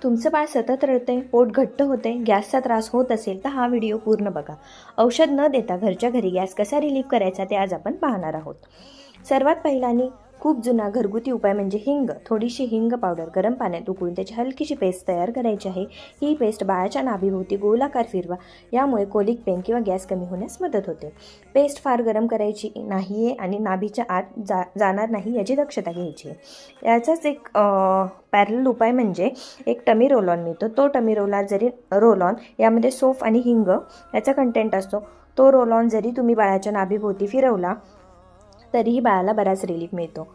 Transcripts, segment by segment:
तुमचं बाळ सतत रडते, पोट घट्ट होते, गॅसचा त्रास होत असेल तर हा व्हिडिओ पूर्ण बघा. औषध न देता घरच्या घरी गॅस कसा रिलीफ करायचा ते आज आपण पाहणार आहोत. सर्वात पहिला आणि खूप जुना घरगुती उपाय म्हणजे हिंग. थोडीशी हिंग पावडर गरम पाण्यात उकळून त्याची हलकीशी पेस्ट तयार करायची आहे. ही पेस्ट बाळाच्या नाभीभोवती गोलाकार फिरवा. यामुळे कोलिक पेन किंवा गॅस कमी होण्यास मदत होते. पेस्ट फार गरम करायची नाही आहे आणि नाभीच्या आत जाणार नाही याची दक्षता घ्यायची आहे. याचाच एक पॅरलल उपाय म्हणजे एक टमी रोलॉन मिळतो. तो टमी रोलॉन यामध्ये सोफ आणि हिंग याचा कंटेंट असतो. तो रोलॉन जरी तुम्ही बाळाच्या नाभीभोवती फिरवला तरीही बाळाला बराच रिलीफ मिळतो.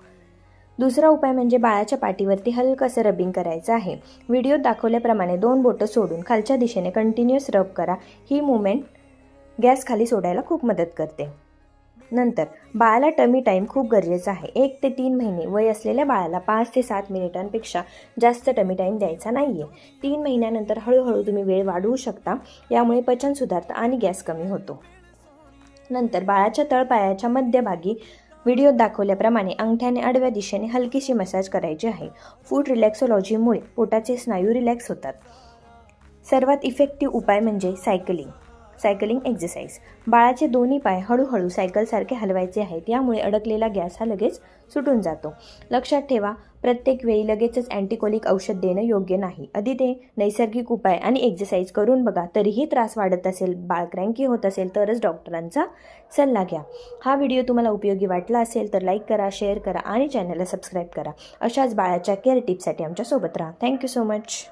दुसरा उपाय म्हणजे बाळाच्या पाठीवरती हलकंसं रबिंग करायचं आहे. व्हिडिओत दाखवल्याप्रमाणे 2 बोटं सोडून खालच्या दिशेने कंटिन्युअस रब करा. ही मुवमेंट गॅस खाली सोडायला खूप मदत करते. नंतर बाळाला टमी टाईम खूप गरजेचा आहे. 1 ते 3 महिने वय असलेल्या बाळाला 5 ते 7 मिनिटांपेक्षा जास्त टमी टाईम द्यायचा नाही आहे. 3 महिन्यानंतर हळूहळू तुम्ही वेळ वाढवू शकता. यामुळे पचन सुधारतं आणि गॅस कमी होतो. नंतर बाळाच्या तळपायाच्या मध्यभागी व्हिडिओत दाखवल्याप्रमाणे अंगठ्याने आडव्या दिशेने हलकीशी मसाज करायची आहे. फूड रिलॅक्सोलॉजीमुळे पोटाचे स्नायू रिलॅक्स होतात. सर्वात इफेक्टिव्ह उपाय म्हणजे सायकलिंग एक्झरसाइज. बाळाचे दोन्ही पाय हळूहळू सायकलसारखे हलवायचे आहेत. यामुळे अडकलेला गॅस हा लगेच सुटून जातो. लक्षात ठेवा, प्रत्येक वेळी लगेचच अँटीकोलिक औषध देणं योग्य नाही. आधी ते नैसर्गिक उपाय आणि एक्झरसाइज करून बघा. तरीही त्रास वाढत असेल, बाळ क्रँकी होत असेल तरच डॉक्टरांचा सल्ला घ्या. हा व्हिडिओ तुम्हाला उपयोगी वाटला असेल तर लाईक करा, शेअर करा आणि चॅनलला सबस्क्राईब करा. अशाच बाळाच्या केअर टिप्ससाठी आमच्यासोबत राहा. Thank you so much.